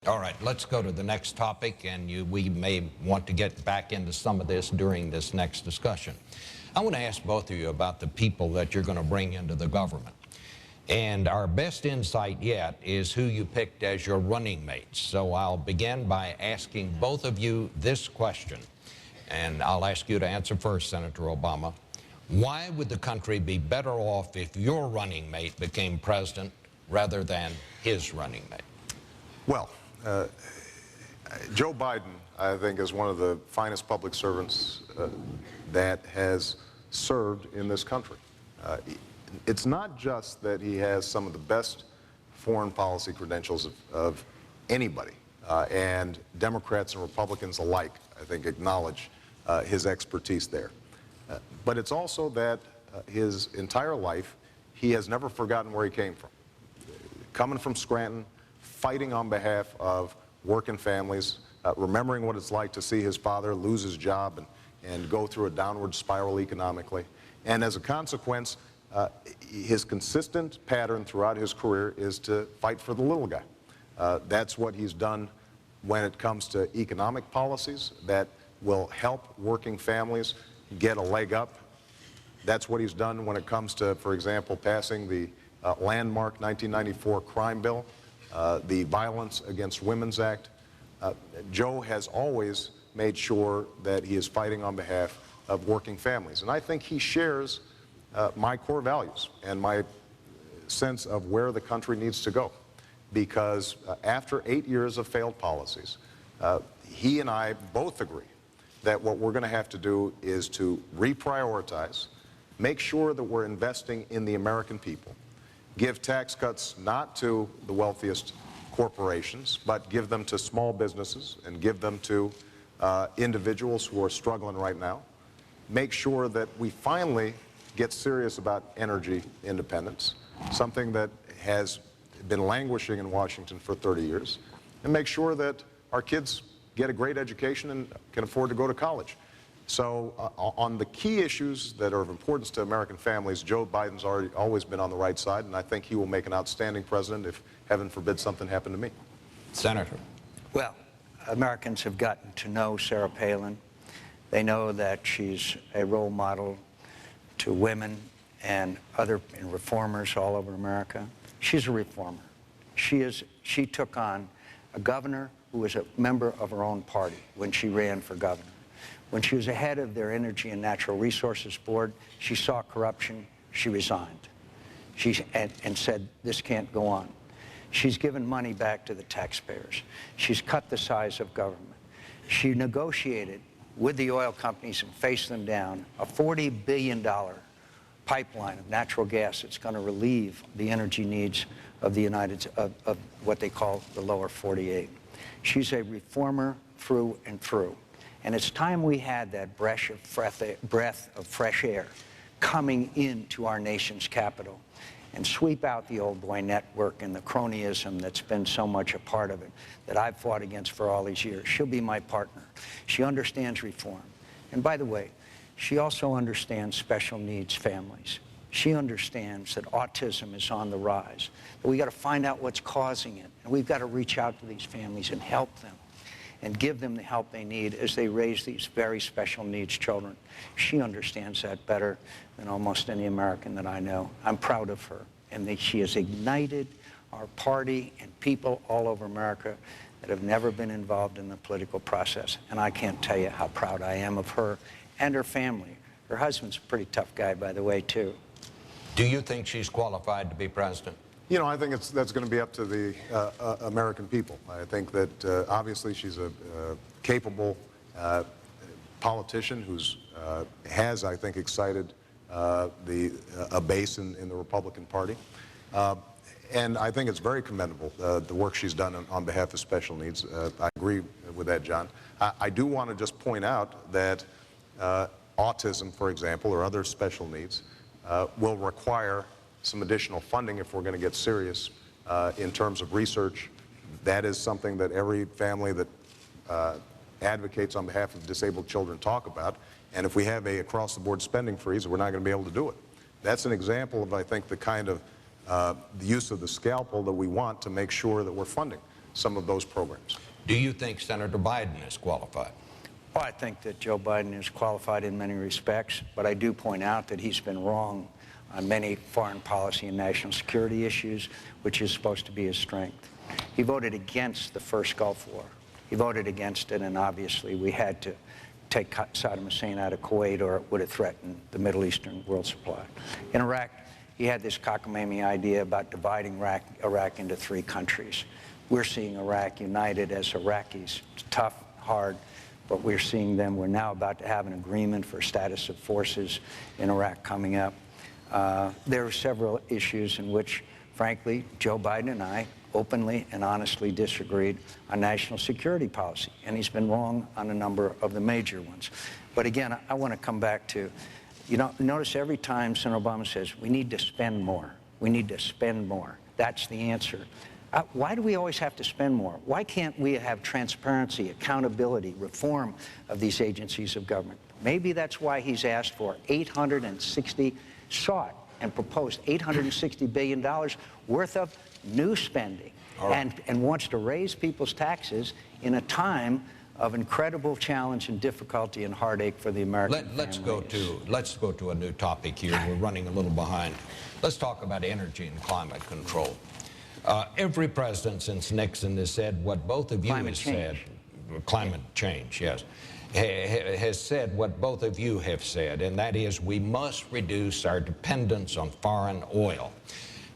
All right, let's go to the next topic, and we may want to get back into some of this during this next discussion. I want to ask both of you about the people that you're going to bring into the government. And our best insight yet is who you picked as your running mates. So I'll begin by asking both of you this question, and I'll ask you to answer first, Senator Obama. Why would the country be better off if your running mate became president rather than his running mate? Well, Joe Biden, I think, is one of the finest public servants that has served in this country. It's not just that he has some of the best foreign policy credentials of anybody, and Democrats and Republicans alike, I think, acknowledge his expertise there. But it's also that his entire life, he has never forgotten where he came from. Coming from Scranton, fighting on behalf of working families, remembering what it's like to see his father lose his job and go through a downward spiral economically. And as a consequence, his consistent pattern throughout his career is to fight for the little guy. That's what he's done when it comes to economic policies that will help working families get a leg up. That's what he's done when it comes to, for example, passing the landmark 1994 crime bill, the Violence Against Women's Act. Joe has always made sure that he is fighting on behalf of working families. And I think he shares my core values and my sense of where the country needs to go. Because after 8 years of failed policies, he and I both agree that what we're going to have to do is to reprioritize, make sure that we're investing in the American people, give tax cuts not to the wealthiest corporations, but give them to small businesses and give them to individuals who are struggling right now, make sure that we finally get serious about energy independence, something that has been languishing in Washington for 30 years, and make sure that our kids get a great education and can afford to go to college. So on the key issues that are of importance to American families, Joe Biden's always been on the right side, and I think he will make an outstanding president if, heaven forbid, something happened to me. Senator. Well, Americans have gotten to know Sarah Palin. They know that she's a role model to women and other reformers all over America. She's a reformer. She took on a governor who was a member of her own party when she ran for governor. When she was ahead of their Energy and Natural Resources Board, she saw corruption, she resigned. And said, this can't go on. She's given money back to the taxpayers. She's cut the size of government. She negotiated with the oil companies and faced them down a $40 billion pipeline of natural gas that's going to relieve the energy needs of the of what they call the lower 48. She's a reformer through and through. And it's time we had that breath of fresh air coming into our nation's capital and sweep out the old boy network and the cronyism that's been so much a part of it that I've fought against for all these years. She'll be my partner. She understands reform. And by the way, she also understands special needs families. She understands that autism is on the rise, that we got to find out what's causing it, and we've got to reach out to these families and help them and give them the help they need as they raise these very special needs children. She understands that better than almost any American that I know. I'm proud of her, and that she has ignited our party and people all over America that have never been involved in the political process. And I can't tell you how proud I am of her and her family. Her husband's a pretty tough guy, by the way, too. Do you think she's qualified to be president? You know, I think that's going to be up to the American people. I think that obviously she's a capable politician who's has, I think, excited a base in the Republican Party. And I think it's very commendable, the work she's done on behalf of special needs. I agree with that, John. I do want to just point out that autism, for example, or other special needs, will require some additional funding if we're going to get serious in terms of research. That is something that every family that advocates on behalf of disabled children talk about. And if we have a across-the-board spending freeze, we're not going to be able to do it. That's an example of, I think, the kind of the use of the scalpel that we want to make sure that we're funding some of those programs. Do you think Senator Biden is qualified? Well, I think that Joe Biden is qualified in many respects, but I do point out that he's been wrong on many foreign policy and national security issues, which is supposed to be his strength. He voted against the first Gulf War. He voted against it, and obviously we had to take Saddam Hussein out of Kuwait, or it would have threatened the Middle Eastern world supply. In Iraq, he had this cockamamie idea about dividing Iraq into 3 countries. We're seeing Iraq united as Iraqis. It's tough, hard, but we're seeing them. We're now about to have an agreement for status of forces in Iraq coming up. There are several issues in which, frankly, Joe Biden and I openly and honestly disagreed on national security policy, and he's been wrong on a number of the major ones. But again, I want to come back to, you know, notice every time Senator Obama says, we need to spend more. We need to spend more. That's the answer. Why do we always have to spend more? Why can't we have transparency, accountability, reform of these agencies of government? Maybe that's why he's asked for sought and proposed $860 billion worth of new spending, right, and wants to raise people's taxes in a time of incredible challenge and difficulty and heartache for the American Let's families. go to a new topic here. We're running a little behind. Let's talk about energy and climate control. Every president since Nixon has said what both of you have said. Climate change, yes. Has said what both of you have said, and that is we must reduce our dependence on foreign oil.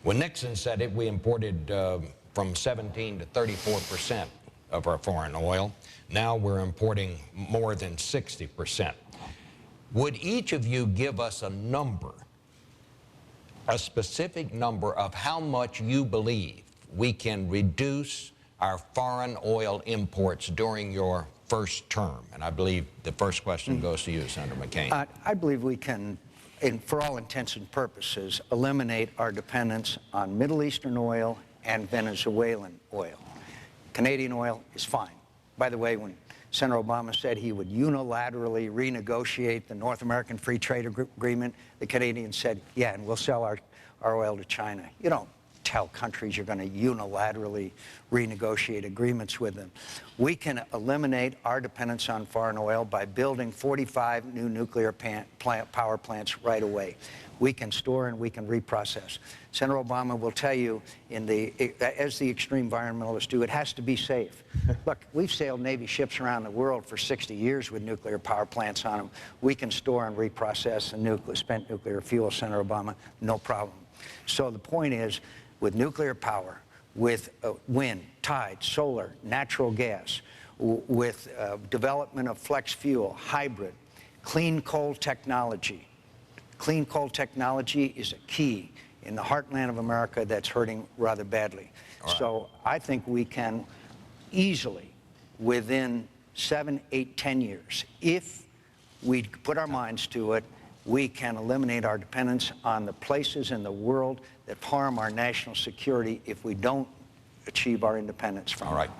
When Nixon said it, we imported from 17 to 34% of our foreign oil. Now we're importing more than 60%. Would each of you give us a number, a specific number of how much you believe we can reduce our foreign oil imports during your first term? And I believe the first question goes to you, Senator McCain. I believe we can, for all intents and purposes, eliminate our dependence on Middle Eastern oil and Venezuelan oil. Canadian oil is fine. By the way, when Senator Obama said he would unilaterally renegotiate the North American Free Trade Agreement, the Canadians said, yeah, and we'll sell our oil to China. You don't tell countries you're going to unilaterally renegotiate agreements with them. We can eliminate our dependence on foreign oil by building 45 new nuclear power plants right away. We can store and we can reprocess. Senator Obama will tell you, as the extreme environmentalists do, it has to be safe. Look, we've sailed Navy ships around the world for 60 years with nuclear power plants on them. We can store and reprocess the spent nuclear fuel, Senator Obama, no problem. So the point is, with nuclear power, with wind, tide, solar, natural gas, with development of flex fuel, hybrid, clean coal technology. Clean coal technology is a key in the heartland of America that's hurting rather badly. Right. So I think we can easily, within 7, 8, 10 years, if we put our minds to it, we can eliminate our dependence on the places in the world that harm our national security if we don't achieve our independence from All right.